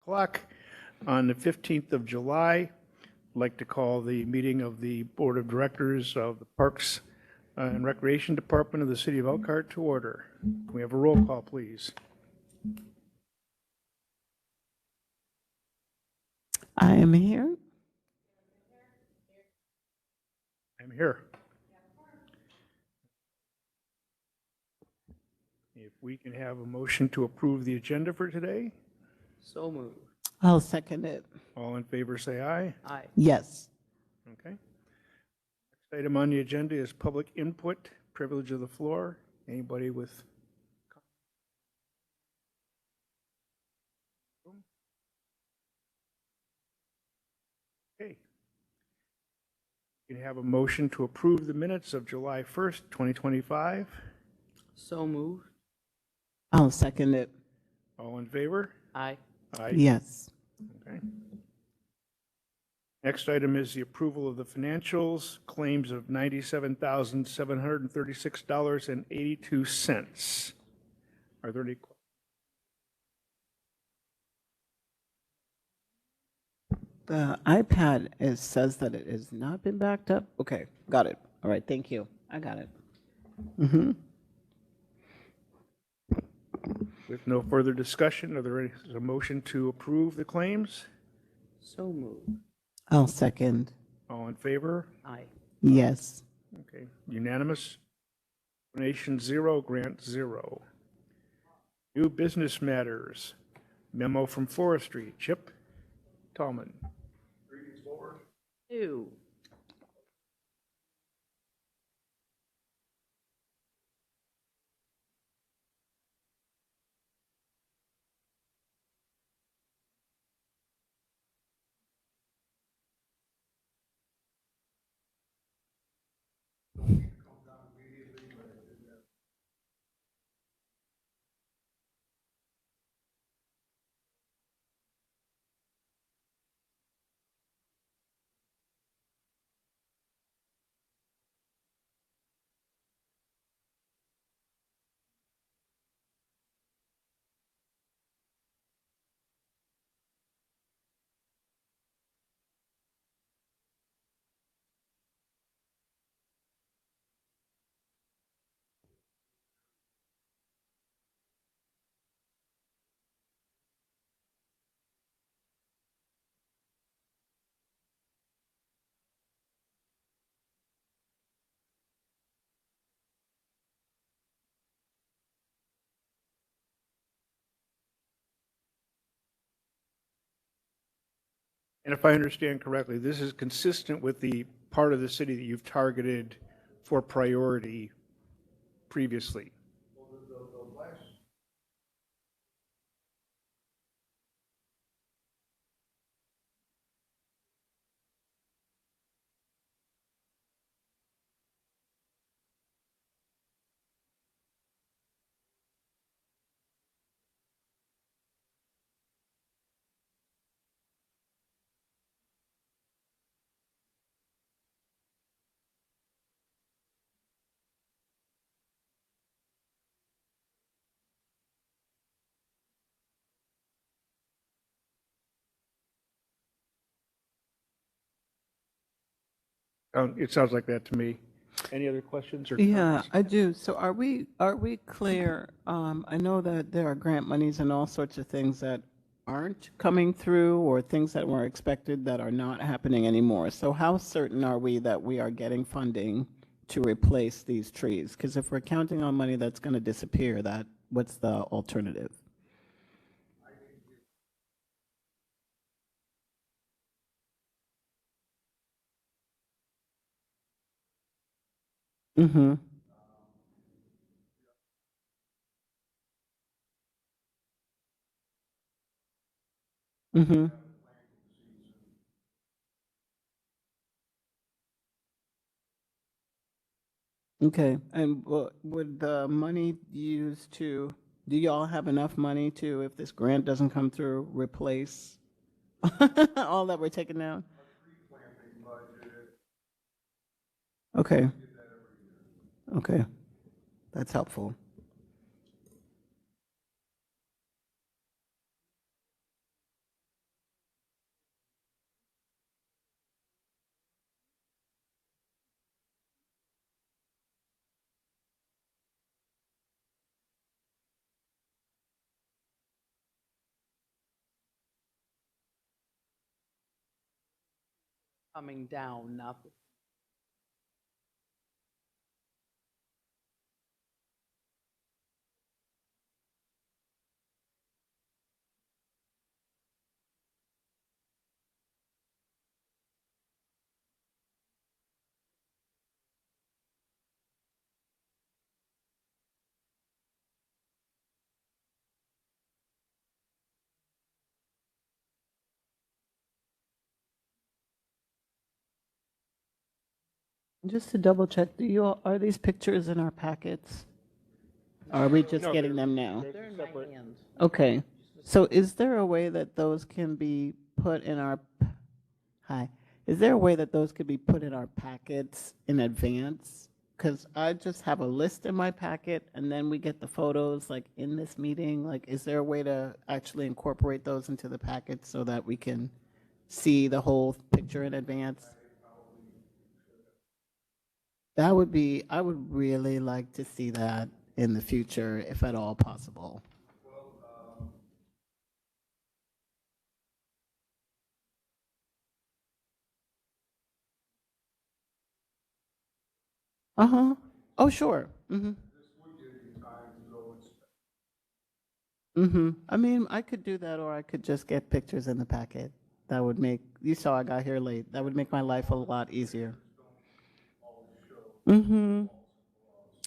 o'clock on the 15th of July. I'd like to call the meeting of the Board of Directors of the Parks and Recreation Department of the City of Elkhart to order. Can we have a roll call, please? I am here. I'm here. If we can have a motion to approve the agenda for today, So moved. I'll second it. all in favor say aye. Aye. Yes. Okay. Next item on the agenda is public input, privilege of the floor. Anybody with? Okay. You can have a motion to approve the minutes of July 1st, 2025. So moved. I'll second it. All in favor? Aye. Aye. Yes. Okay. Next item is the approval of the financials, claims of $97,736.82. Are there any questions? The iPad says that it has not been backed up. Okay, got it. All right, thank you. I got it. With no further discussion, are there any, is a motion to approve the claims? So moved. I'll second. All in favor? Aye. Yes. Okay, unanimous. Donation 0, grant 0. New business matters. Memo from Forestry. Chip Tallman. Ew. And if I understand correctly, this is consistent with the part of the city that you've targeted for priority previously. It sounds like that to me. Any other questions or Yeah, comments? I do. So are we clear? I know that there are grant monies and all sorts of things that aren't coming through or things that were expected that are not happening anymore. So how certain are we that we are getting funding to replace these trees? Because if we're counting on money that's going to disappear, what's the alternative? Mm-hmm. Mm-hmm. Okay, and would the money used to, do y'all have enough money to, if this grant doesn't come through, replace all that we're taking down? Okay. Okay, that's helpful. coming down, not the. Just to double check, are these pictures in our packets? Or are we just No, getting them now? They're in my hands. Okay, so is there a way that those can be put in our, hi, is there a way that those could be put in our packets in advance? Because I just have a list in my packet, and then we get the photos, like, in this meeting, like, is there a way to actually incorporate those into the packet so that we can see the whole picture in advance? That would be, I would really like to see that in the future, if at all possible. Uh-huh. Oh, sure. Mm-hmm. Mm-hmm. I mean, I could do that, or I could just get pictures in the packet. That would make, you saw I got here late. That would make my life a lot easier. Mm-hmm.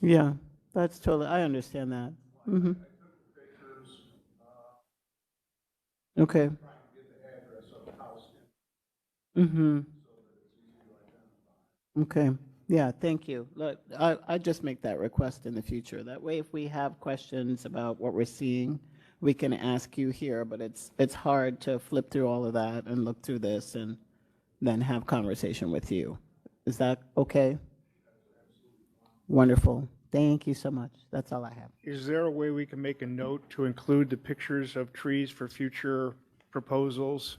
Yeah, that's totally, I understand that. Mm-hmm. Okay. Mm-hmm. Okay. Yeah, thank you. Look, I just make that request in the future. That way, if we have questions about what we're seeing, we can ask you here, but it's hard to flip through all of that and look through this and then have conversation with you. Is that okay? Wonderful. Thank you so much. That's all I have. Is there a way we can make a note to include the pictures of trees for future proposals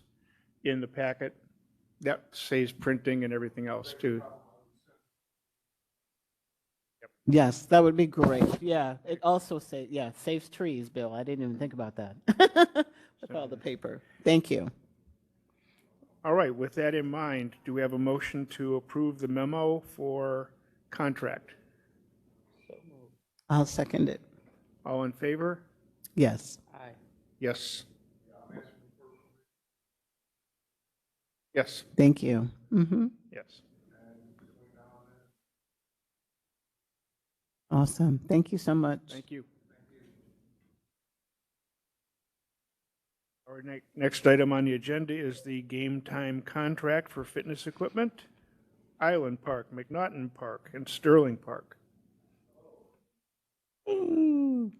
in the packet? That saves printing and everything else, too. Yes, that would be great. Yeah, it also saves trees, Bill. I didn't even think about that. With all the paper. Thank you. All right, with that in mind, do we have a motion to approve the memo for contract? I'll second it. All in favor? Yes. Aye. Yes. Yes, Thank you. Mm-hmm. yes. Awesome. Thank you so much. Thank you. Our next item on the agenda is the game time contract for fitness equipment, Island Park, McNaughton Park, and Sterling Park. Mm.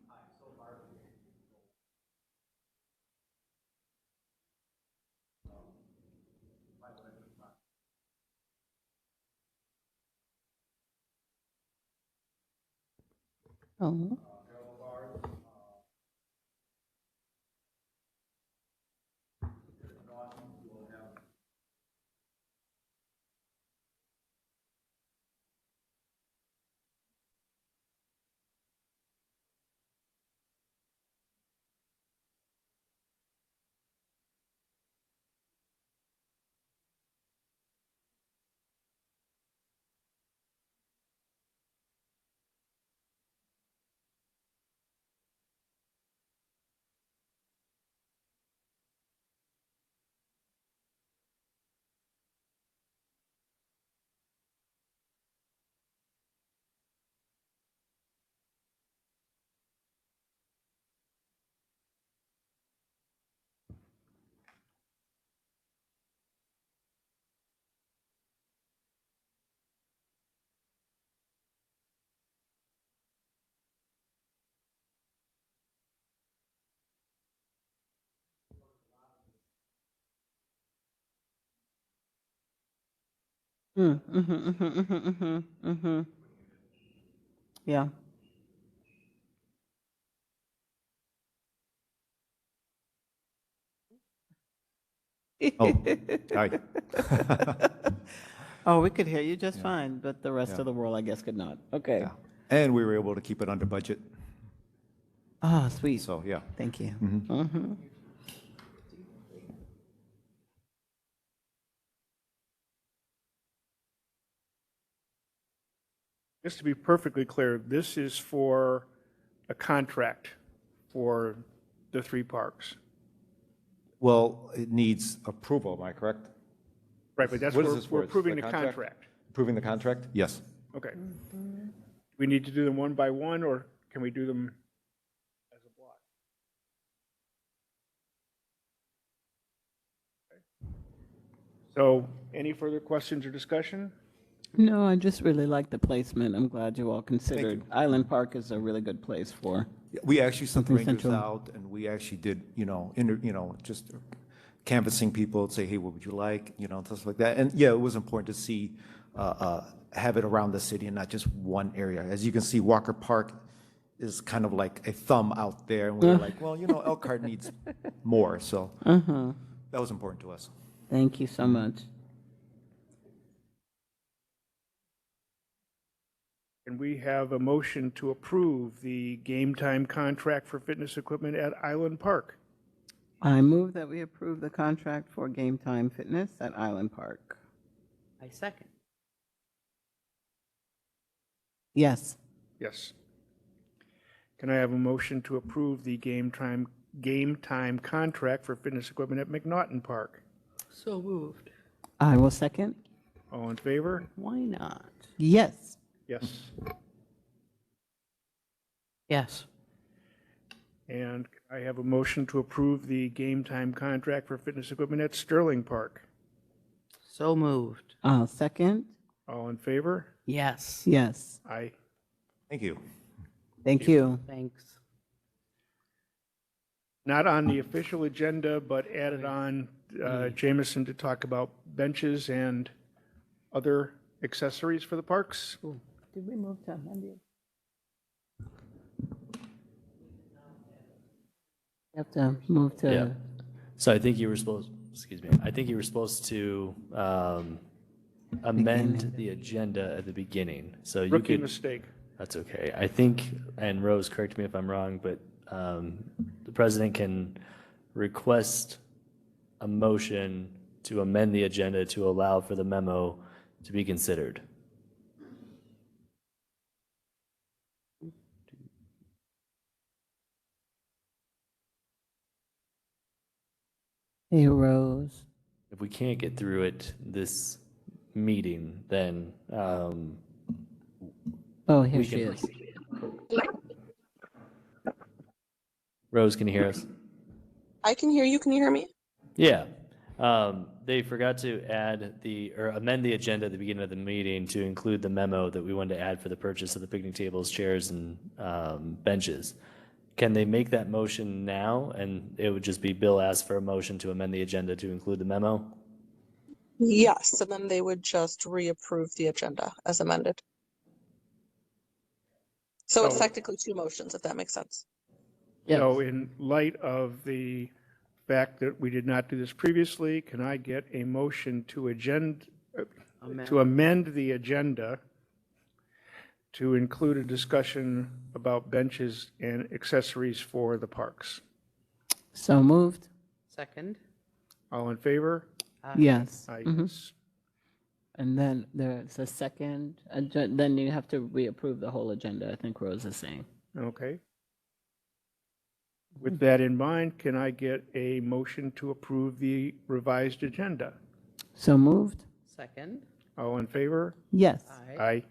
Oh. Mm. Mm-hmm, mm-hmm, mm-hmm, mm-hmm, mm-hmm. Yeah. Oh, hi. Oh, we could hear you just Yeah. fine, but the rest Yeah. of the world, I guess, could not. Okay. Yeah. And we were able to keep it under budget, Ah, sweet. so, yeah. Thank you. Mhm. Mm-hmm. just to be perfectly clear, this is for a contract for the three parks. Well, it needs approval, am I correct? Right, but that's What is we're this for? we're It's approving the the contract? contract. Approving the contract? Yes. Okay. We need to do them one by one, or can we do them as a block? Okay. So, any further questions or discussion? No, I just really like the placement. I'm glad you all considered. Island Park is a really good place for. We actually sent the Something rangers central. out, and we actually did, just canvassing people, say, hey, what would you like, stuff like that. And yeah, it was important to see, have it around the city and not just one area. As you can see, Walker Park is kind of like a thumb out there, and we were like, well, Elkhart needs more, so that was important to us. Thank you so much. And we have a motion to approve the game time contract for fitness equipment at Island Park. I move that we approve the contract for Game Time Fitness at Island Park. I second. Yes. Yes. Can I have a motion to approve the game time contract for fitness equipment at McNaughton Park? So moved. I will second. All in favor? Why not? Yes. Yes. Yes. And I have a motion to approve the game time contract for fitness equipment at Sterling Park. So moved. I'll second. All in favor? Yes. Yes. Aye. Thank you. Thank you. Thanks. Not on the official agenda, but added on, Jameson to talk about benches and other accessories for the parks. Did we move to Monday? You have to move Yeah. to, So I think you were supposed to amend the agenda at the beginning. So you Rookie could, mistake. that's okay. I think, and Rose, correct me if I'm wrong, but the president can request a motion to amend the agenda to allow for the memo to be considered. hey, Rose. If we can't get through it this meeting, then Oh, here we she can is. proceed. Rose, can you hear us? I can hear you. Can you hear me? Yeah. They forgot to amend the agenda at the beginning of the meeting to include the memo that we wanted to add for the purchase of the picnic tables, chairs, and benches. Can they make that motion now? And it would just be Bill asked for a motion to amend the agenda to include the memo? Yes, and then they would just reapprove the agenda as amended. So it's So- technically two motions, if that makes sense. So in light of the fact that we did not do this previously, can I get a motion to amend the agenda to include a discussion about benches and accessories for the parks? So moved? Second. All in favor? Yes. Aye. Mhm. And then there's a second, then you have to reapprove the whole agenda, I think Rose is saying. Okay. With that in mind, can I get a motion to approve the revised agenda? So moved? Second. All in favor? Yes. Aye. Aye.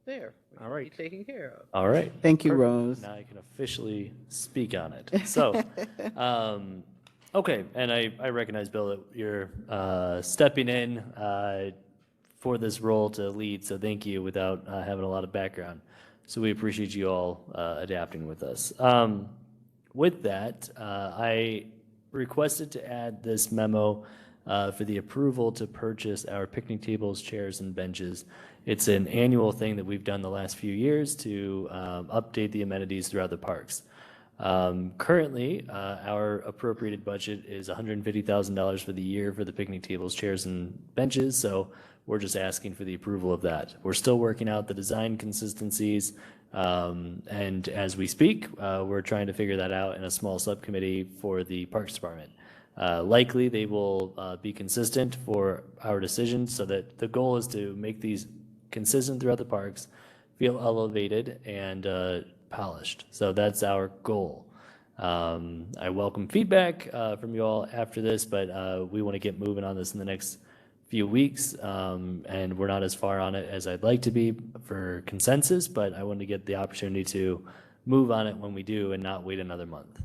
There. We All should right. be taken care of. All right. Thank you, Perfect. Rose. Now I can officially speak on it. So, okay, and I recognize, Bill, that you're stepping in for this role to lead, so thank you without having a lot of background. So we appreciate you all adapting with us. With that, I requested to add this memo for the approval to purchase our picnic tables, chairs, and benches. It's an annual thing that we've done the last few years to update the amenities throughout the parks. Currently, our appropriated budget is $150,000 for the year for the picnic tables, chairs, and benches, so we're just asking for the approval of that. We're still working out the design consistencies, and as we speak, we're trying to figure that out in a small subcommittee for the Parks Department. Likely, they will be consistent for our decisions, so that the goal is to make these consistent throughout the parks feel elevated and polished. So that's our goal. I welcome feedback from you all after this, but we want to get moving on this in the next few weeks. And we're not as far on it as I'd like to be for consensus, but I want to get the opportunity to move on it when we do and not wait another month.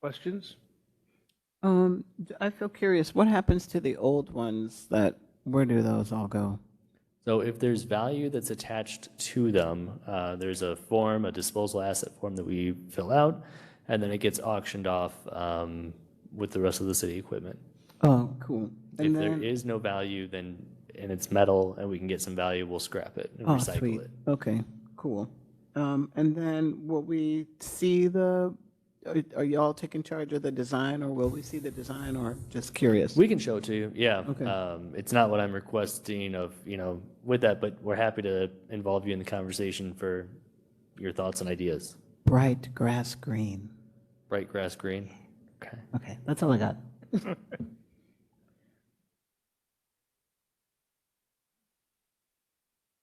Questions? I feel curious, what happens to the old ones where do those all go? So if there's value that's attached to them, there's a form, a disposal asset form that we fill out, and then it gets auctioned off with the rest of the city equipment. Oh, cool. If And there then, is no value, then, and it's metal and we can get some value, we'll scrap it and oh, recycle sweet. it. Okay, cool. And then will we see are y'all taking charge of the design, or will we see the design, or just curious? We can show it to you, yeah. Okay. It's not what I'm requesting of, with that, but we're happy to involve you in the conversation for your thoughts and ideas. Bright grass green. Bright grass green, okay. Okay, that's all I got.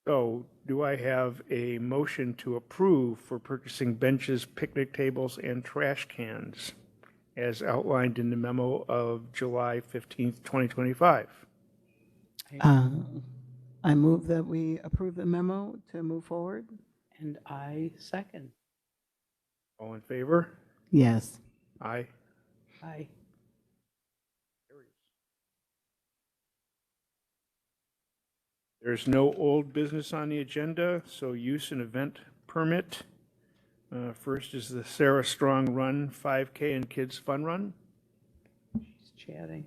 So do I have a motion to approve for purchasing benches, picnic tables, and trash cans as outlined in the memo of July 15th, 2025? I move that we approve the memo to move forward. And I second. All in favor? Yes. Aye. Aye. There's no old business on the agenda, so use and event permit. First is the Sarah Strong Run 5K and Kids Fun Run. She's chatting.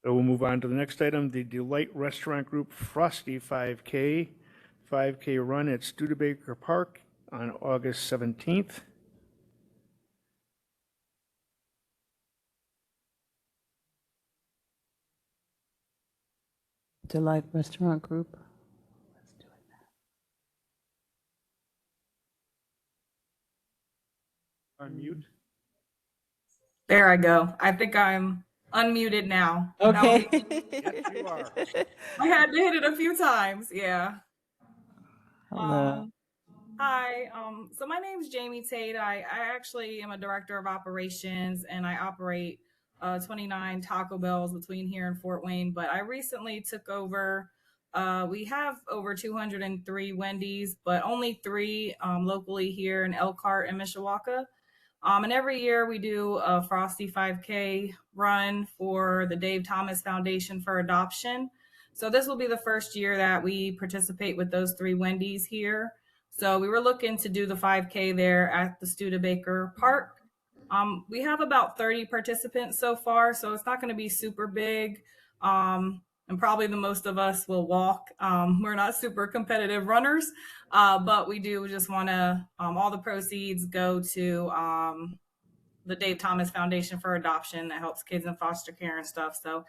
So we'll move on to the next item, the Delight Restaurant Group Frosty 5K run at Studebaker Park on August 17th. Delight Restaurant Group. Unmute. There I go. I think I'm unmuted now. Okay. Yes, you are. I had to hit it a few times. Yeah. Hello. Hi. So my name's Jamie Tate. I actually am a director of operations, and I operate 29 Taco Bells between here and Fort Wayne. But I recently took over. We have over 203 Wendy's, but only 3 locally here in Elkhart and Mishawaka. And every year we do a Frosty 5K run for the Dave Thomas Foundation for Adoption. So this will be the first year that we participate with those 3 Wendy's here. So we were looking to do the 5K there at the Studebaker Park. We have about 30 participants so far, so it's not going to be super big. And probably the most of us will walk. We're not super competitive runners, but we do just want to, all the proceeds go to the Dave Thomas Foundation for Adoption that helps kids in foster care and stuff. So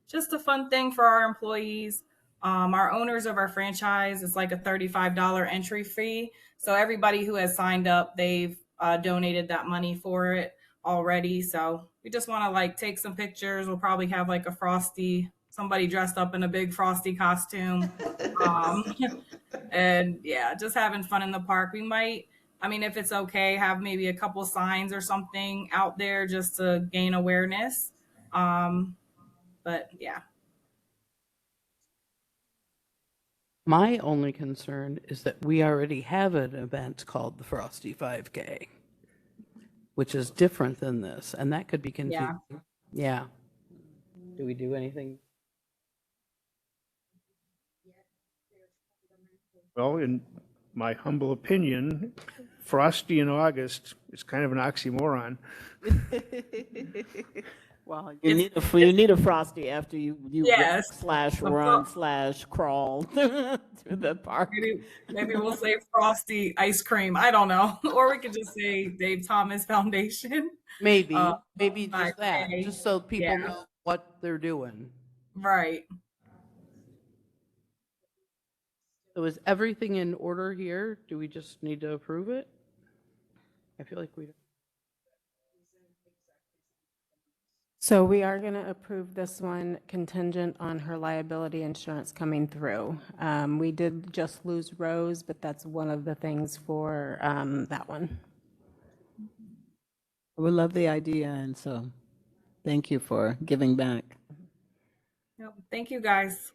just a fun thing for our employees. Our owners of our franchise, it's like a $35 entry fee. So everybody who has signed up, they've donated that money for it already. So we just want to take some pictures. We'll probably have a Frosty, somebody dressed up in a big Frosty costume. And yeah, just having fun in the park. We might, if it's okay, have maybe a couple signs or something out there just to gain awareness. But yeah. My only concern is that we already have an event called the Frosty 5K, which is different than this, and that could be confusing. Yeah. Do we do anything? Well, in my humble opinion, Frosty in August is kind of an oxymoron. Well, you need a Frosty after you Yes. walk/run/crawl through the park. Maybe we'll say Frosty ice cream. I don't know. Or we could just say Dave Thomas Foundation. Maybe, Uh, maybe just that, 5K. just so people Yeah. know what they're doing. Right. So is everything in order here? Do we just need to approve it? I feel like we don't. So we are going to approve this one contingent on her liability insurance coming through. We did just lose Rose, but that's one of the things for that one. We love the idea, and so thank you for giving back. Yep. Thank you, guys.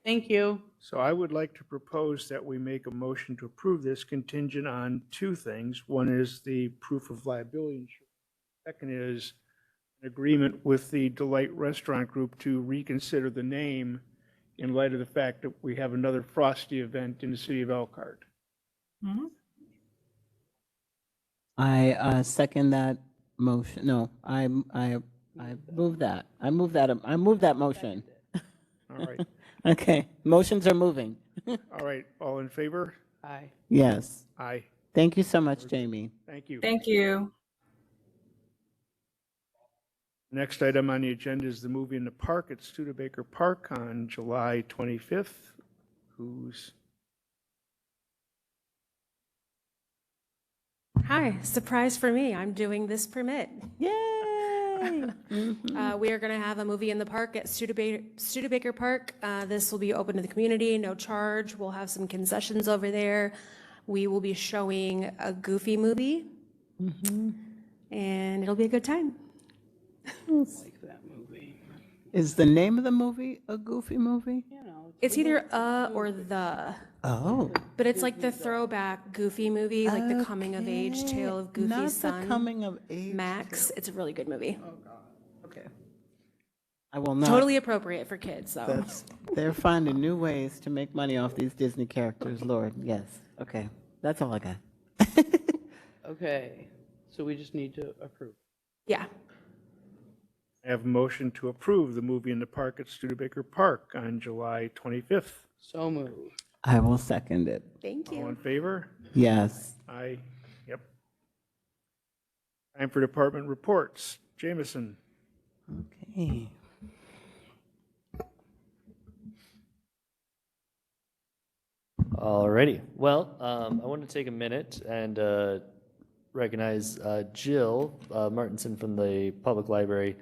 Thank you. So I would like to propose that we make a motion to approve this contingent on two things. One is the proof of liability insurance. Second is an agreement with the Delight Restaurant Group to reconsider the name in light of the fact that we have another Frosty event in the city of Elkhart. Mhm. I second that motion. No, I move that. I move that motion. All right, Okay, motions are moving. all right, all in favor? Aye. Yes. Aye, Thank you so much, Jamie. thank you. Thank you. Next item on the agenda is the movie in the park at Studebaker Park on July 25th. Who's, Hi, surprise for me. I'm doing this permit. Yay! We are going to have a movie in the park at Studebaker Park. This will be open to the community, no charge. We'll have some concessions over there. We will be showing a Goofy movie, and it'll be a good time. Like that movie. Is the name of the movie a Goofy movie? You know, It's either or the, Oh. but it's like the throwback Goofy movie, like the coming of age tale of Goofy's Not son, the coming of age. Max. It's a really good movie. Okay. I will not. Totally appropriate for kids, though. They're finding new ways to make money off these Disney characters, Lord. Yes. Okay. That's all I got. okay, so we just need to approve. Yeah. I have a motion to approve the movie in the park at Studebaker Park on July 25th. So moved. I will second it. Thank All you. in favor? Yes. Aye, yep. Time for department reports. Jameson. Okay. Alrighty. Well, I want to take a minute and recognize Jill Martinson from the Public Library.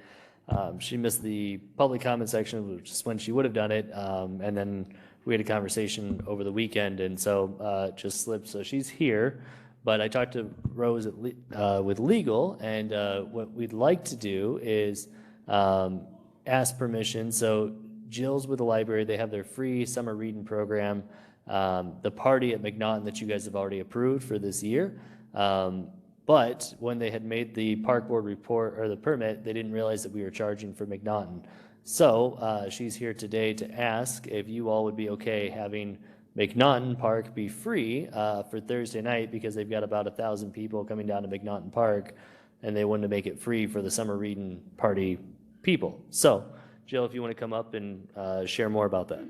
She missed the public comment section, which is when she would have done it, and then we had a conversation over the weekend, and so it just slipped. So she's here, but I talked to Rose with legal, and what we'd like to do is ask permission. So Jill's with the library; they have their free summer reading program. The party at McNaughton that you guys have already approved for this year. But when they had made the park board report or the permit, they didn't realize that we were charging for McNaughton. So she's here today to ask if you all would be okay having McNaughton Park be free for Thursday night, because they've got about 1,000 people coming down to McNaughton Park, and they wanted to make it free for the summer reading party people. So Jill, if you want to come up and share more about that.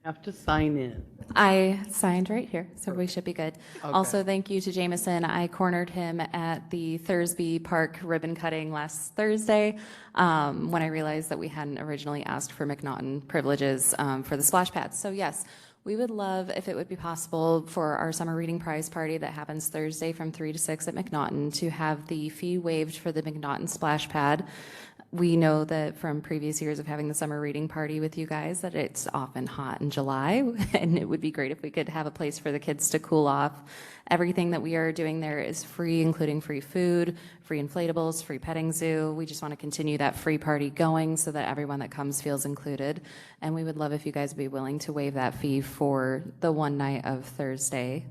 Have to sign in. I signed right here, so we should be good. Also, thank you to Jameson. I cornered him at the Thursby Park ribbon cutting last Thursday when I realized that we hadn't originally asked for McNaughton privileges for the splash pads. So yes, we would love if it would be possible for our summer reading prize party that happens Thursday from 3 to 6 at McNaughton to have the fee waived for the McNaughton splash pad. We know that from previous years of having the summer reading party with you guys that it's often hot in July, and it would be great if we could have a place for the kids to cool off. Everything that we are doing there is free, including free food, free inflatables, free petting zoo. We just want to continue that free party going so that everyone that comes feels included. And we would love if you guys would be willing to waive that fee for the one night of Thursday.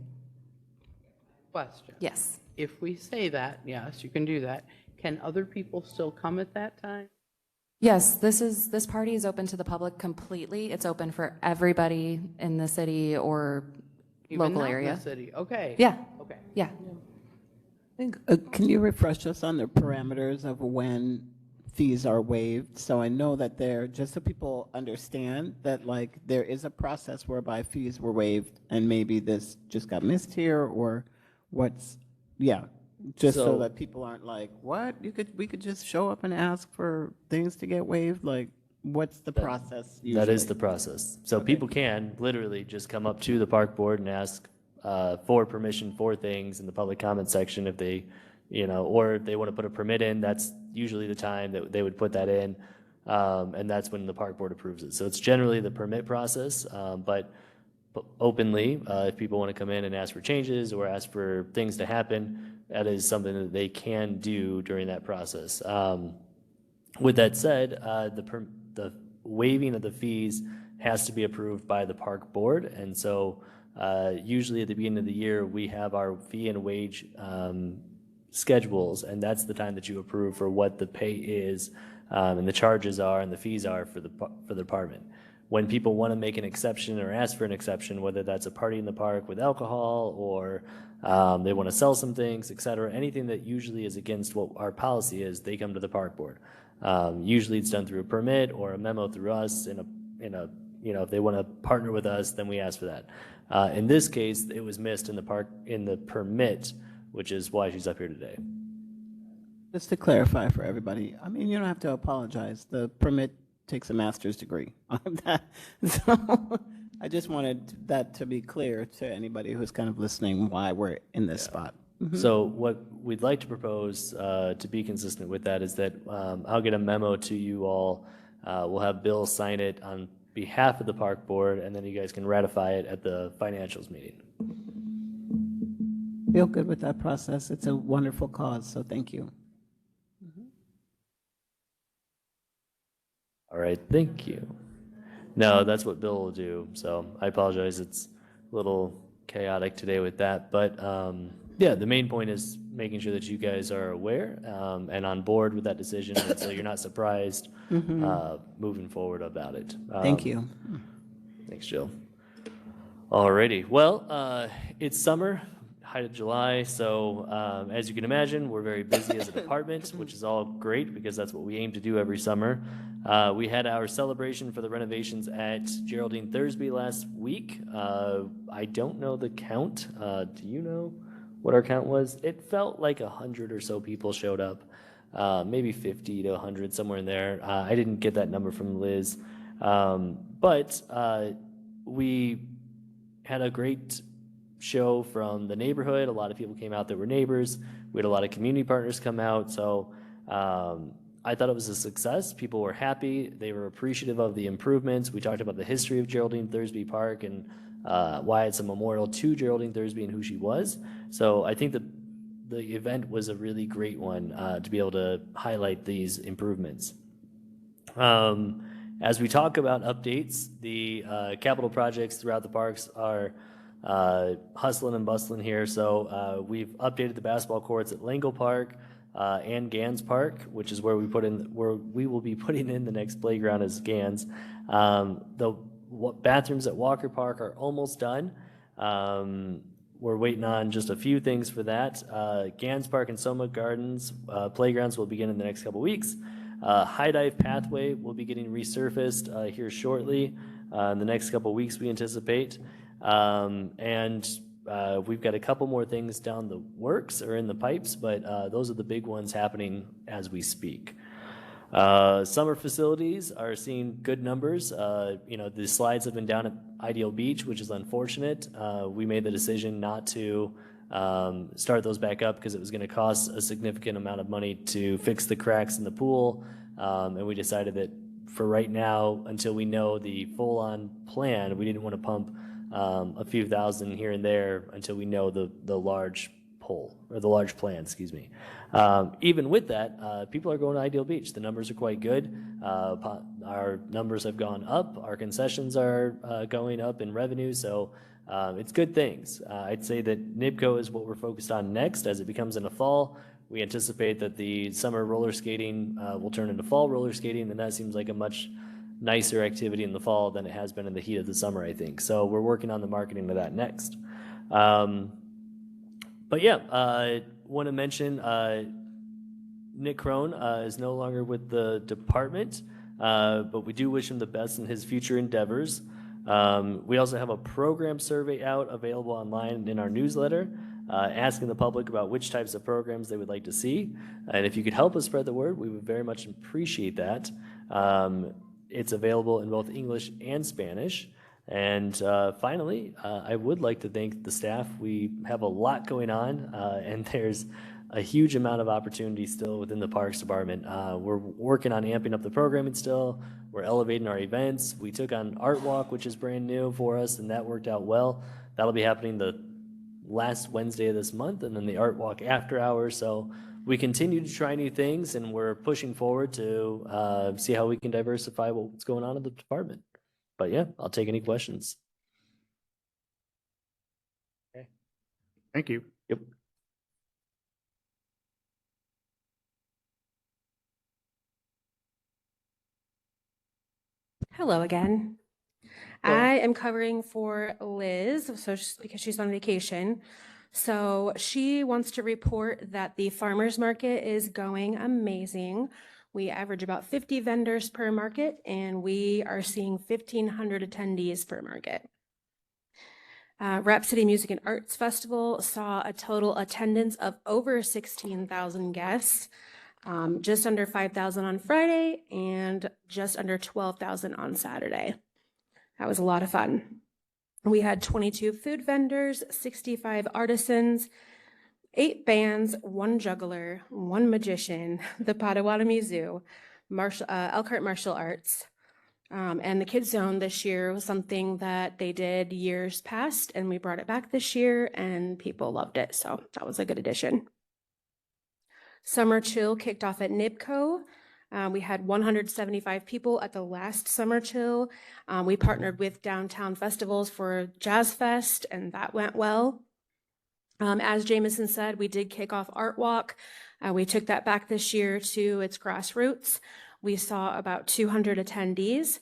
Question. Yes. If we say that, yes, you can do that. Can other people still come at that time? Yes, this party is open to the public completely. It's open for everybody in the city or Even local not in area. the city? Okay. Yeah, Okay. yeah. Can you refresh us on the parameters of when fees are waived. So I know that there, just so people understand that like there is a process whereby fees were waived and maybe this just got missed here or what's, yeah. Just so So- that people aren't like, what? We could just show up and ask for things to get waived? Like, what's the process usually? That is the process. So people can literally just come up to the park board and ask for permission for things in the public comment section if they, or if they want to put a permit in, that's usually the time that they would put that in. And that's when the park board approves it. So it's generally the permit process, but openly, if people want to come in and ask for changes or ask for things to happen, that is something that they can do during that process. With that said, the waiving of the fees has to be approved by the park board. And so usually at the beginning of the year, we have our fee and wage schedules, and that's the time that you approve for what the pay is and the charges are and the fees are for the department. When people want to make an exception or ask for an exception, whether that's a party in the park with alcohol or they want to sell some things, et cetera, anything that usually is against what our policy is, they come to the park board. Usually it's done through a permit or a memo through us if they want to partner with us, then we ask for that. In this case, it was missed in the permit, which is why she's up here today. Just to clarify for everybody, I mean, you don't have to apologize. The permit takes a master's degree on that. So I just wanted that to be clear to anybody who's kind of listening why we're in this spot. So what we'd like to propose to be consistent with that is that I'll get a memo to you all. We'll have Bill sign it on behalf of the park board, and then you guys can ratify it at the financials meeting. Feel good with that process. It's a wonderful cause, so thank you. All right, thank you. No, that's what Bill will do. So I apologize. It's a little chaotic today with that. But yeah, the main point is making sure that you guys are aware and on board with that decision, and so you're not surprised moving forward about it. Thank you. Thanks, Jill. All righty. Well, it's summer, height of July, so as you can imagine, we're very busy as a department, which is all great because that's what we aim to do every summer. We had our celebration for the renovations at Geraldine Thursby last week. I don't know the count. Do you know what our count was? It felt like 100 or so people showed up, maybe 50 to 100, somewhere in there. I didn't get that number from Liz, but we had a great show from the neighborhood. A lot of people came out that were neighbors. We had a lot of community partners come out. So I thought it was a success. People were happy. They were appreciative of the improvements. We talked about the history of Geraldine Thursby Park and why it's a memorial to Geraldine Thursby and who she was. So I think that the event was a really great one to be able to highlight these improvements. As we talk about updates, the capital projects throughout the parks are hustling and bustling here. So we've updated the basketball courts at Langle Park and Gans Park, which is where we will be putting in the next playground as Gans. The bathrooms at Walker Park are almost done. We're waiting on just a few things for that. Gans Park and Soma Gardens playgrounds will begin in the next couple weeks. High Dive Pathway will be getting resurfaced here shortly in the next couple weeks, we anticipate. And we've got a couple more things down the works or in the pipes, but those are the big ones happening as we speak. Summer facilities are seeing good numbers. The slides have been down at Ideal Beach, which is unfortunate. We made the decision not to start those back up because it was going to cost a significant amount of money to fix the cracks in the pool. And we decided that for right now, until we know the full-on plan, we didn't want to pump a few thousand here and there until we know the large poll, or the large plan, excuse me. Even with that, people are going to Ideal Beach. The numbers are quite good. Our numbers have gone up. Our concessions are going up in revenue, so it's good things. I'd say that NIBCO is what we're focused on next as it becomes in the fall. We anticipate that the summer roller skating will turn into fall roller skating, and that seems like a much nicer activity in the fall than it has been in the heat of the summer, I think. So we're working on the marketing of that next. But yeah, want to mention Nick Crone is no longer with the department, but we do wish him the best in his future endeavors. We also have a program survey out available online in our newsletter, asking the public about which types of programs they would like to see. And if you could help us spread the word, we would very much appreciate that. It's available in both English and Spanish. And finally, I would like to thank the staff. We have a lot going on, and there's a huge amount of opportunity still within the Parks Department. We're working on amping up the programming still. We're elevating our events. We took on Art Walk, which is brand new for us, and that worked out well. That'll be happening the last Wednesday of this month, and then the Art Walk after hours. So we continue to try new things, and we're pushing forward to see how we can diversify what's going on in the department. But yeah, I'll take any questions. Okay. Thank you. Yep. Hello again. I am covering for Liz, because she's on vacation. So she wants to report that the farmers market is going amazing. We average about 50 vendors per market, and we are seeing 1,500 attendees per market. Rhapsody Music and Arts Festival saw a total attendance of over 16,000 guests, just under 5,000 on Friday, and just under 12,000 on Saturday. That was a lot of fun. We had 22 food vendors, 65 artisans, 8 bands, 1 juggler, 1 magician, the Potawatomi Zoo, Elkhart Martial Arts, and the Kids Zone this year was something that they did years past, and we brought it back this year, and people loved it, so that was a good addition. Summer Chill kicked off at NIBCO. We had 175 people at the last Summer Chill. We partnered with Downtown Festivals for Jazz Fest, and that went well. As Jameson said, we did kick off Art Walk. We took that back this year to its grassroots. We saw about 200 attendees.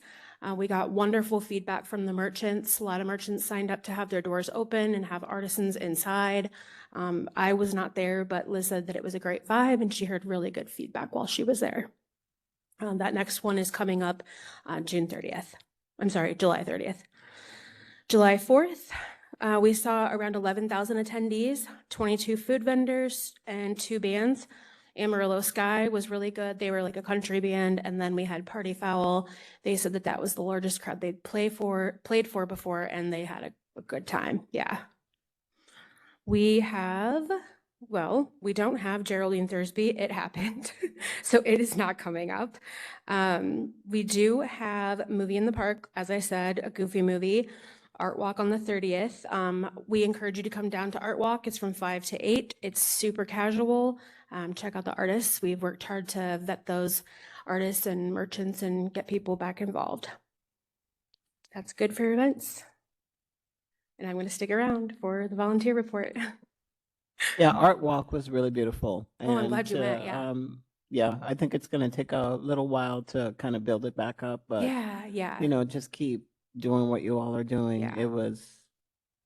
We got wonderful feedback from the merchants. A lot of merchants signed up to have their doors open and have artisans inside. I was not there, but Liz said that it was a great vibe, and she heard really good feedback while she was there. That next one is coming up on July 30th. July 4th, we saw around 11,000 attendees, 22 food vendors, and 2 bands. Amarillo Sky was really good. They were like a country band, and then we had Party Foul. They said that that was the largest crowd they'd played for before, and they had a good time. Yeah. We don't have Geraldine Thursby. It happened. So it is not coming up. We do have Movie in the Park, as I said, a goofy movie, Art Walk on the 30th. We encourage you to come down to Art Walk. It's from 5 to 8. It's super casual. Check out the artists. We've worked hard to vet those artists and merchants and get people back involved. That's good for events. And I'm going to stick around for the volunteer report. Yeah, Art Walk was really beautiful. Oh, I'm glad you went, yeah. Yeah, I think it's going to take a little while to kind of build it back up, but Yeah. just keep doing what you all are doing. Yeah.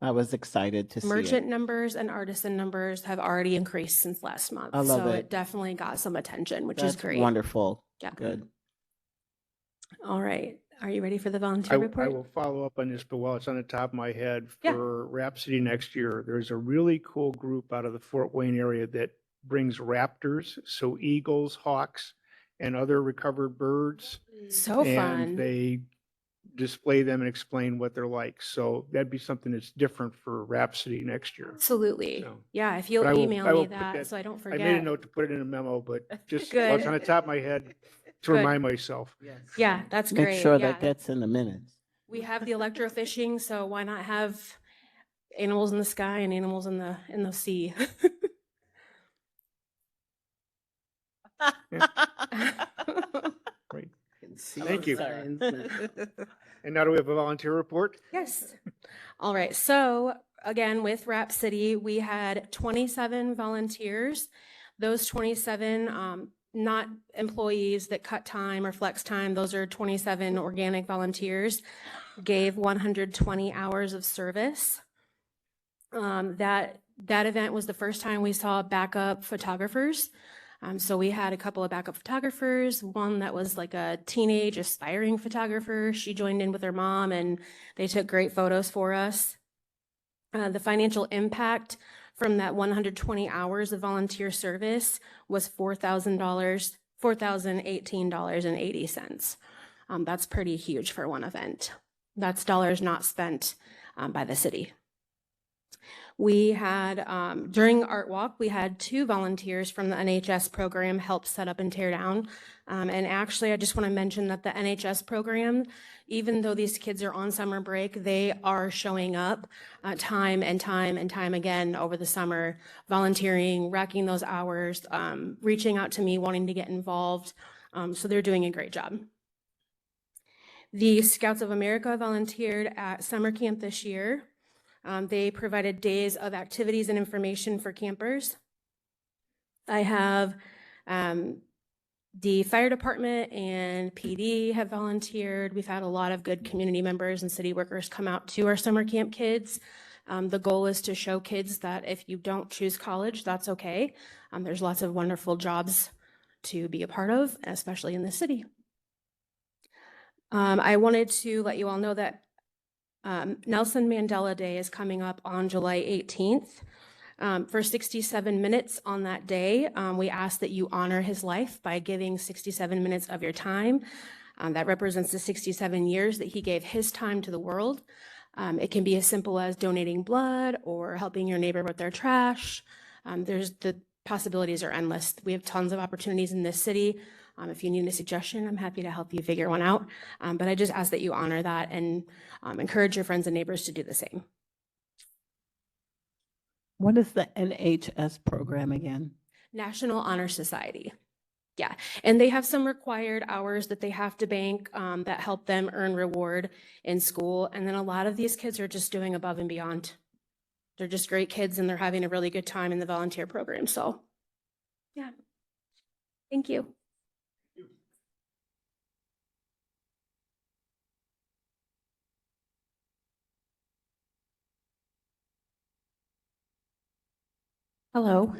I was excited to see Merchant it. numbers and artisan numbers have already increased since last month. I love so it. it definitely got some attention, which That's is great. wonderful. Yeah. Good. All right. Are you ready for the I volunteer report? will follow up on this, but while it's on the top of my head, Yeah. for Rhapsody next year, there's a really cool group out of the Fort Wayne area that brings raptors, so eagles, hawks, and other recovered birds. So And fun. they display them and explain what they're like. So that'd be something that's different for Rhapsody next year. Absolutely. So, Yeah, if you'll but I will- email I will me put that so I don't I forget. made a note to put it in a memo, but just Good. while it's on the top of my head to Good. remind myself. Yeah, that's Make great. sure yeah. that gets in the minutes. We have the electrofishing, so why not have animals in the sky and animals in the sea? Right. See Thank the you. signs. And now do we have a volunteer report? Yes. All right. So again, with Rhapsody, we had 27 volunteers. Those 27, not employees that cut time or flex time. Those are 27 organic volunteers, gave 120 hours of service. That event was the first time we saw backup photographers. So we had a couple of backup photographers, one that was like a teenage aspiring photographer. She joined in with her mom and they took great photos for us. The financial impact from that 120 hours of volunteer service was $4,018.80. That's pretty huge for one event. That's dollars not spent by the city. We had, during Art Walk, we had 2 volunteers from the NHS program help set up and tear down. And actually, I just want to mention that the NHS program, even though these kids are on summer break, they are showing up time and time and time again over the summer, volunteering, racking those hours, reaching out to me, wanting to get involved. So they're doing a great job. The Scouts of America volunteered at summer camp this year. They provided days of activities and information for campers. I have the fire department and PD have volunteered. We've had a lot of good community members and city workers come out to our summer camp kids. The goal is to show kids that if you don't choose college, that's okay. There's lots of wonderful jobs to be a part of, especially in the city. I wanted to let you all know that Nelson Mandela Day is coming up on July 18th. For 67 minutes on that day, we ask that you honor his life by giving 67 minutes of your time. That represents the 67 years that he gave his time to the world. It can be as simple as donating blood or helping your neighbor with their trash. The possibilities are endless. We have tons of opportunities in this city. If you need a suggestion, I'm happy to help you figure one out. But I just ask that you honor that and encourage your friends and neighbors to do the same. What is the NHS program again? National Honor Society. Yeah, and they have some required hours that they have to bank that help them earn reward in school. And then a lot of these kids are just doing above and beyond. They're just great kids and they're having a really good time in the volunteer program. So, yeah, thank you. Hello.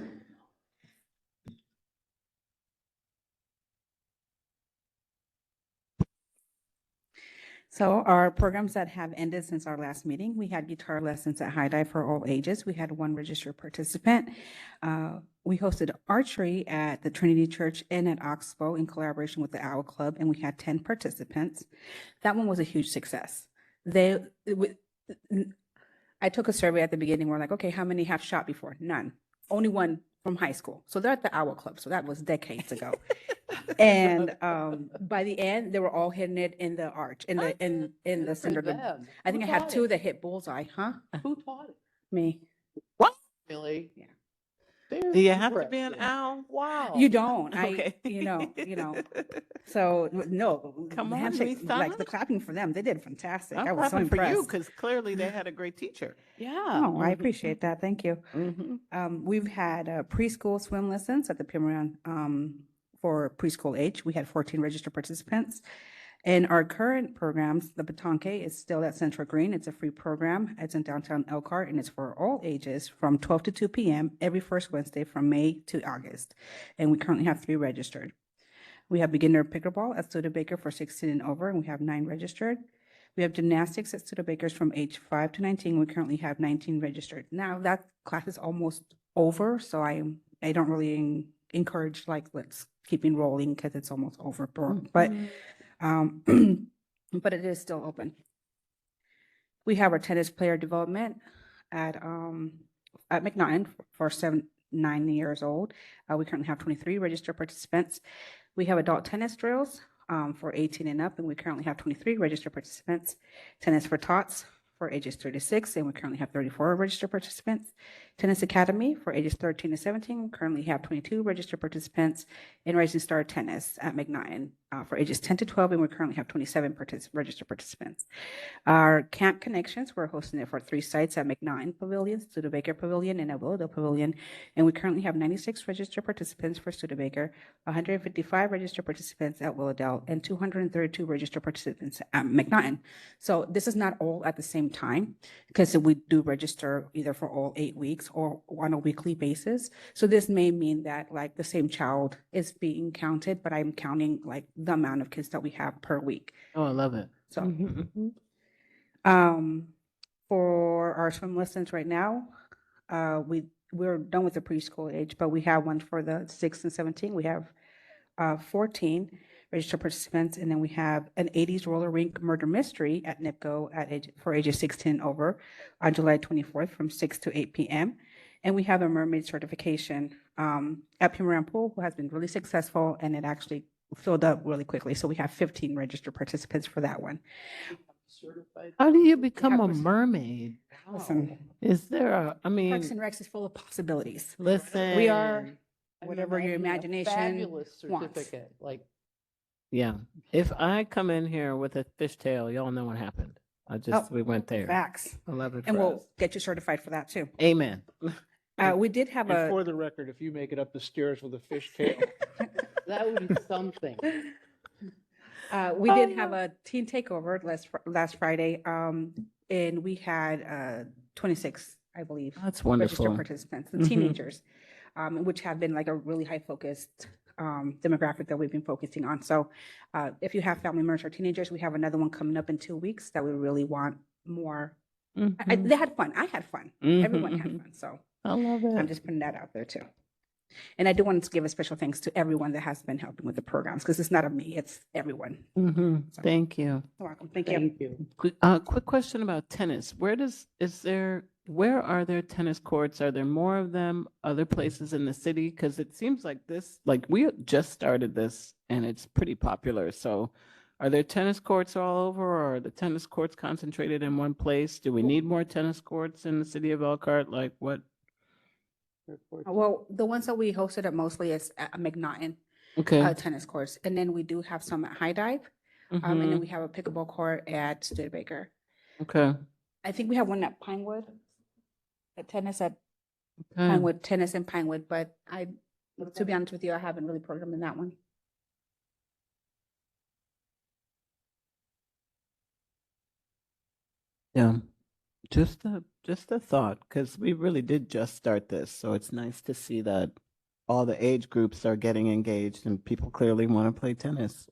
So our programs that have ended since our last meeting, we had guitar lessons at High Dive for all ages. We had 1 registered participant. We hosted archery at the Trinity Church and at Oxbow in collaboration with the Owl Club, and we had 10 participants. That one was a huge success. I took a survey at the beginning. We're like, okay, how many have shot before? None. Only 1 from high school. So they're at the Owl Club. So that was decades ago. And by the end, they were all hitting it in the arch, in the center. I think I had 2 that hit bullseye, huh? Who taught it? Me. What? Really? Yeah. Do you have to be an owl? Wow. You don't. Okay. you know. So no. Come the on, handshake, Lisa. like the clapping for them, they did fantastic. I I'm was so clapping for you impressed. because clearly they had a great teacher. Yeah. Oh, I appreciate that. Thank you. Mhm. We've had preschool swim lessons at the Pimran for preschool age. We had 14 registered participants. And our current programs, the Batonke is still at Central Green. It's a free program. It's in downtown Elkhart, and it's for all ages from 12 to 2 p.m. every first Wednesday from May to August. And we currently have 3 registered. We have beginner pickleball at Studebaker for 16 and over, and we have 9 registered. We have gymnastics at Studebakers from age 5 to 19. We currently have 19 registered. Now that class is almost over, so I don't really encourage like let's keep enrolling because it's almost over. But but it is still open. We have our tennis player development at McNaughton for 9 years old. We currently have 23 registered participants. We have adult tennis drills for 18 and up, and we currently have 23 registered participants. Tennis for Tots for ages 3 to 6, and we currently have 34 registered participants. Tennis Academy for ages 13 to 17, we currently have 22 registered participants. And Rising Star Tennis at McNaughton for ages 10 to 12, and we currently have 27 registered participants. Our Camp Connections, we're hosting it for 3 sites at McNaughton Pavilion, Studebaker Pavilion, and at Willowdale Pavilion. And we currently have 96 registered participants for Studebaker, 155 registered participants at Willowdale, and 232 registered participants at McNaughton. So this is not all at the same time, because we do register either for all 8 weeks or on a weekly basis. So this may mean that like the same child is being counted, but I'm counting like the amount of kids that we have per week. Oh, I love it. So, Mhm. for our swim lessons right now, we're done with the preschool age, but we have one for the 6 and 17. We have 14 registered participants, and then we have an 80s roller rink murder mystery at NIPCO for ages 16 over on July 24th from 6 to 8 p.m. And we have a mermaid certification at Pimaran Pool, who has been really successful, and it actually filled up really quickly. So we have 15 registered participants for that one. How do you become a mermaid? Listen, Is there a, I mean, Parks and Recs is full of possibilities. listen. We are I mean, whatever your that'd be a imagination Fabulous wants. certificate, like, Yeah. If I come in here with a fishtail, y'all know what happened. We went there. Facts. I love it. And for we'll us. get you certified for that too. Amen. We did have And a, for the record, if you make it up the stairs with a fishtail, that would be something. we did have a teen takeover last Friday. And we had 26, I believe, That's registered wonderful. participants, the Mhm. teenagers, which have been like a really high focused demographic that we've been focusing on. So if you have family members or teenagers, we have another one coming up in 2 weeks that we really want more. Mhm. They had fun. I had fun. Everyone had Mhm. fun. So I love I'm it. just putting that out there too. And I do want to give a special thanks to everyone that has been helping with the programs, because it's not a me, it's everyone. Mhm. So- Thank you. You're welcome. Thank you. you. Quick question about tennis. Where are there tennis courts? Are there more of them other places in the city? Because it seems like we just started this and it's pretty popular. So are there tennis courts all over, or are the tennis courts concentrated in one place? Do we need more tennis courts in the city of Elkhart? Like what? Well, the ones that we hosted at mostly is at McNaughton Okay. tennis courts. And then we do have some at High Dive. And then Mhm. we have a pickleball court at Studebaker. Okay. I think we have one at Pinewood, at Okay. Pinewood, tennis in Pinewood, but to be honest with you, I haven't really programmed in that one. Yeah. Just a thought, because we really did just start this, so it's nice to see that all the age groups are getting engaged and people clearly want to play tennis.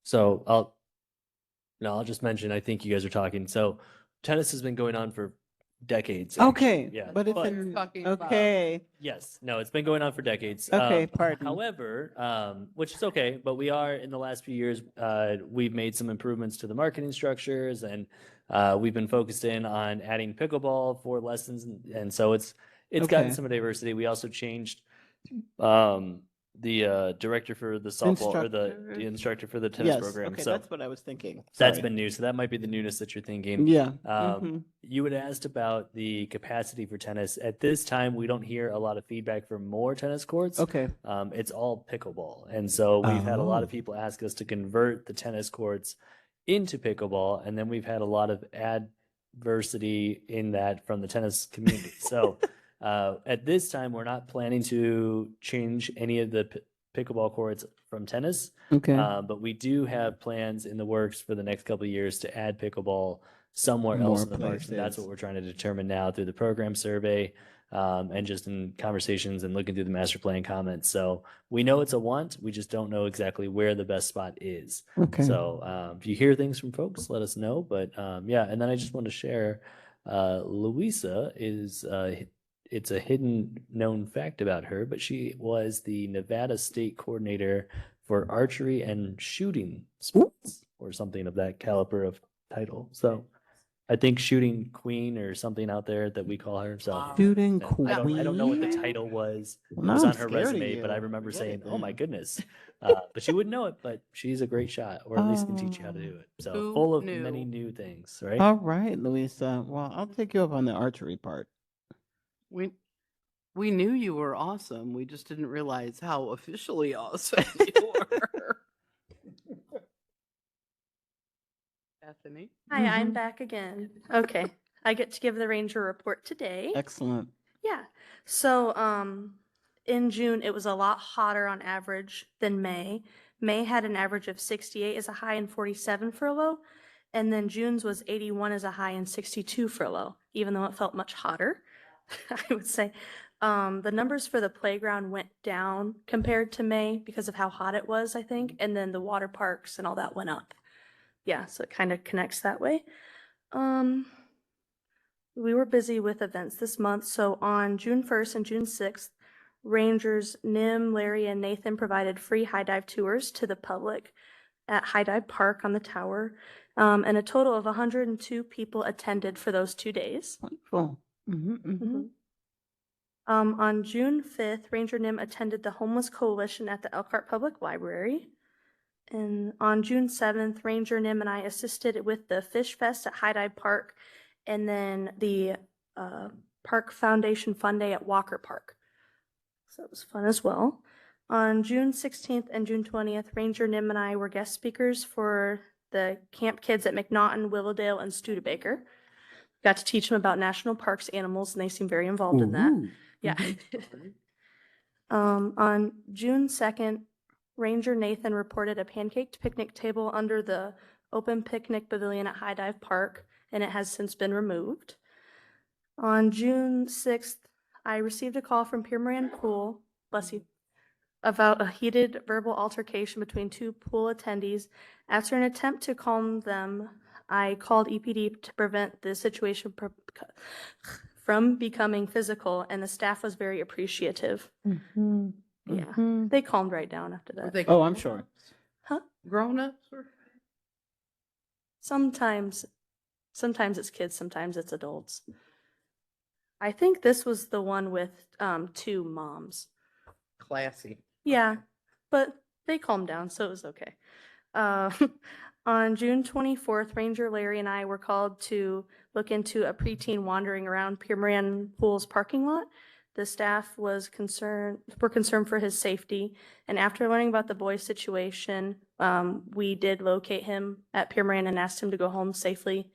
So I'll just mention, I think you guys are talking. So tennis has been going on for decades. Okay, Yeah, but it's but- in, Talking about- okay, Yes, no, it's been going on for decades. Okay, pardon. However, which is okay, but we are in the last few years, we've made some improvements to the marketing structures, and we've been focused in on adding pickleball for lessons, and so it's gotten Okay. some diversity. We also changed the director for the softball or the instructor for the tennis yes, program. okay, So that's what I was thinking. that's Sorry. been new. So that might be the newness that you're thinking. Yeah. Um, mhm. You had asked about the capacity for tennis. At this time, we don't hear a lot of feedback for more tennis courts. Okay, It's all pickleball. And so we've had a lot of Oh. people ask us to convert the tennis courts into pickleball. And then we've had a lot of adversity in that from the tennis community. So at this time, we're not planning to change any of the pickleball courts from tennis. okay, But we do have plans in the works for the next couple of years to add pickleball somewhere More else in the parks. And that's places. what we're trying to determine now through the program survey and just in conversations and looking through the master plan comments. So we know it's a want. We just don't know exactly where the best spot is. okay. So if you hear things from folks, let us know. But yeah, and then I just want to share Louisa is it's a hidden known fact about her, but she was the Nevada state coordinator for archery and shooting sports or something of that caliber of title. So I think shooting queen or something out there that we call her. So Shooting I don't know what the queen? title was. Well, It now was I'm on her scared of resume, but I you. remember Forget saying, it "Oh my then. goodness," but she wouldn't know it. But she's a great shot, or at least can teach you how to do it. So Who full of knew? many new things, right? All right, Louisa. Well, I'll take you up on the archery part. We we knew you were awesome. We just didn't realize how officially awesome you were. Bethany. Hi, I'm Mhm. back again. Okay, I get to give the ranger report today. Excellent. Yeah. So, in June, it was a lot hotter on average than May. May had an average of 68 as a high and 47 for a low. And then June's was 81 as a high and 62 for a low, even though it felt much hotter, I would say. The numbers for the playground went down compared to May because of how hot it was, I think. And then the water parks and all that went up. Yeah, so it kind of connects that way. Um, we were busy with events this month, so on June 1st and June 6th, Rangers Nim, Larry, and Nathan provided free high dive tours to the public at High Dive Park on the tower, and a total of 102 people attended for those 2 days. Wonderful. On June 5th, Ranger Nim attended the Homeless Coalition at the Elkhart Public Library. And on June 7th, Ranger Nim and I assisted with the Fish Fest at High Dive Park and then the Park Foundation Fun Day at Walker Park. So it was fun as well. On June 16th and June 20th, Ranger Nim and I were guest speakers for the Camp Kids at McNaughton, Willowdale, and Studebaker. Got to teach them about national parks animals, and they seem very involved in that. Ooh. Yeah. On June 2nd, Ranger Nathan reported a pancaked picnic table under the open picnic pavilion at High Dive Park, and it has since been removed. On June 6th, I received a call from Pier Moran Pool, bless you, about a heated verbal altercation between two pool attendees. After an attempt to calm them, I called EPD to prevent the situation from becoming physical, and the staff was very appreciative. Yeah, they calmed right down after Were that. they Oh, I'm sure. Huh? grown-ups? Or? Sometimes it's kids, sometimes it's adults. I think this was the one with two moms. Classy. Yeah, but they calmed down, so it was okay. On June 24th, Ranger Larry and I were called to look into a preteen wandering around Pier Moran Pool's parking lot. The staff were concerned for his safety, and after learning about the boy's situation, we did locate him at Pier Moran and asked him to go home safely,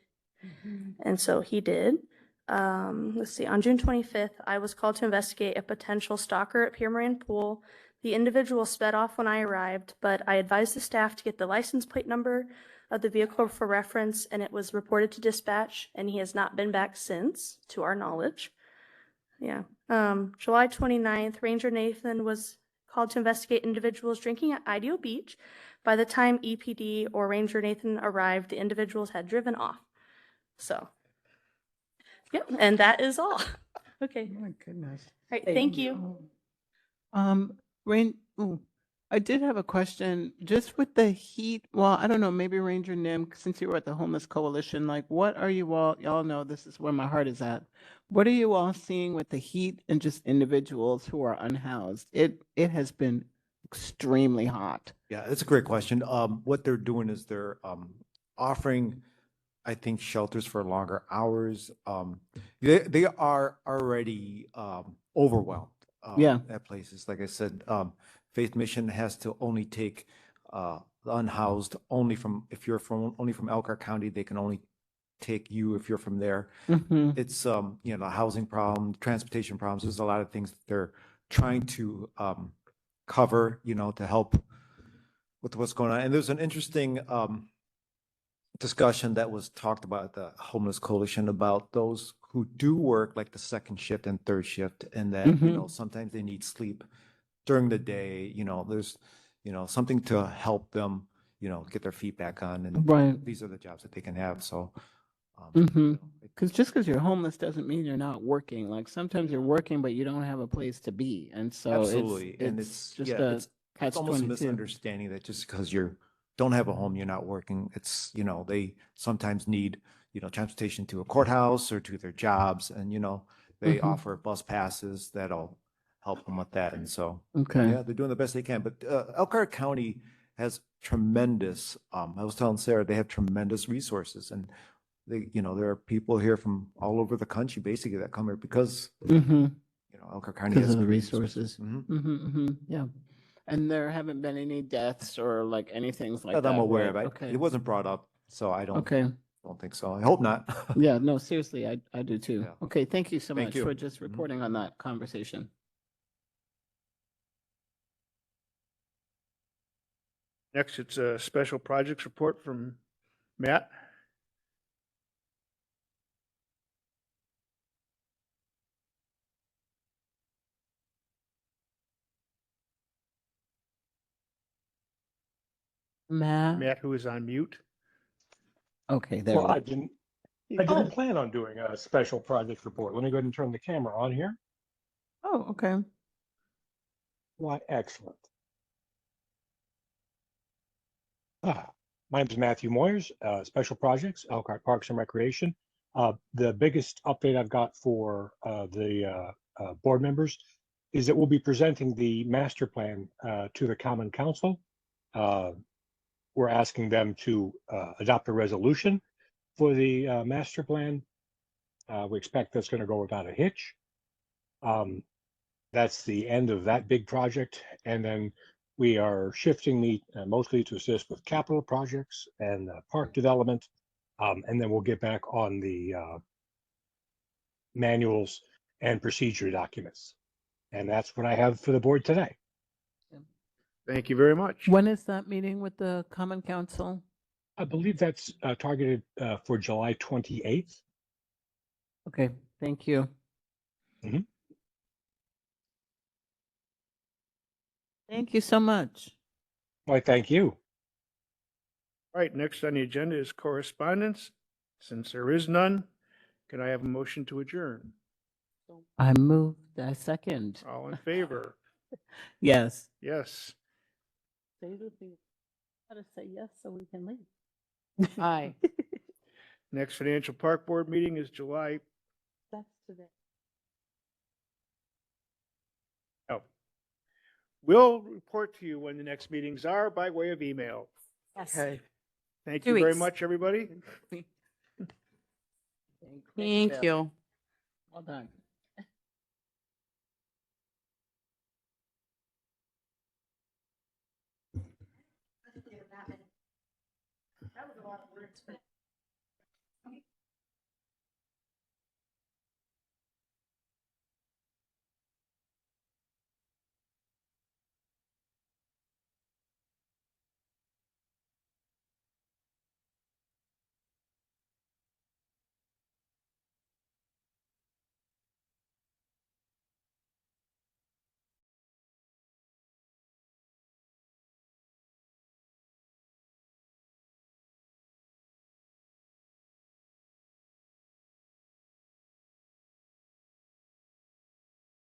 and so he did. Let's see, on June 25th, I was called to investigate a potential stalker at Pier Moran Pool. The individual sped off when I arrived, but I advised the staff to get the license plate number of the vehicle for reference, and it was reported to dispatch, and he has not been back since, to our knowledge. Yeah. July 29th, Ranger Nathan was called to investigate individuals drinking at Ideal Beach. By the time EPD or Ranger Nathan arrived, the individuals had driven off. So, yep, and that is all. Okay. Oh my goodness. All right, thank you. I did have a question, just with the heat, well, I don't know, maybe Ranger Nim, since you were at the Homeless Coalition, like, what are you y'all know this is where my heart is at. What are you all seeing with the heat and just individuals who are unhoused? It has been extremely hot. Yeah, that's a great question. What they're doing is they're offering, I think, shelters for longer hours. They are already overwhelmed. Yeah. At places, like I said, Faith Mission has to only take the unhoused only from, if you're only from Elkhart County, they can only take you if you're from there. It's housing problem, transportation problems. There's a lot of things that they're trying to cover, to help with what's going on. And there's an interesting discussion that was talked about at the Homeless Coalition about those who do work like the second shift and third shift, and that sometimes they need sleep during the day. There's something to help them get their feet back on, and Right. these are the jobs that they can have. So Because just because you're homeless doesn't mean you're not working. Like sometimes you're working, but you don't have a place to be, and so absolutely, and it's it's just yeah, a it's catch almost a 22. misunderstanding that just because you don't have a home, you're not working. It's they sometimes need transportation to a courthouse or to their jobs. And, they offer bus passes that'll help them with that. And so, Okay. yeah, they're doing the best they can. But Elkhart County has tremendous, I was telling Sarah, they have tremendous resources. And there are people here from all over the country basically that come here because, Mm-hmm. Elkhart County Because has of the great resources. Mhm. Mm-hmm, mm-hmm, yeah. And there haven't been any deaths or like anything like That that, I'm aware right? of. Okay. It wasn't brought up, so I Okay. don't think so. I hope not. Yeah, no, seriously, I do too. Yeah. Okay, thank you so Thank much you. for just reporting on that conversation. Next, it's a special projects report from Matt. Matt? Matt, who is on mute. Okay, there Well, we I didn't plan on doing a special project report. Let me go ahead and turn the camera on here. Oh, okay. Why, excellent. My name is Matthew Moyers, Special Projects, Elkhart Parks and Recreation. The biggest update I've got for the board members is that we'll be presenting the master plan to the Common Council. We're asking them to adopt a resolution for the master plan. We expect that's going to go without a hitch. That's the end of that big project. And then we are shifting me mostly to assist with capital projects and park development. And then we'll get back on the manuals and procedure documents. And that's what I have for the board today. Thank you very much. When is that meeting with the Common Council? I believe that's targeted for July 28th. Okay, thank you. Mhm. Thank you so much. Why, thank you. All right, next on the agenda is correspondence. Since there is none, can I have a motion to adjourn? I moved, I second. All in favor? Yes. Yes. Say with me, gotta say yes so we can leave. Aye. Next Financial Park Board meeting is July. That's today. Oh. We'll report to you when the next meetings are by way of email. Yes. Okay. Thank 2 you very weeks. much, everybody. Thank you. Well done. That was a lot of words, but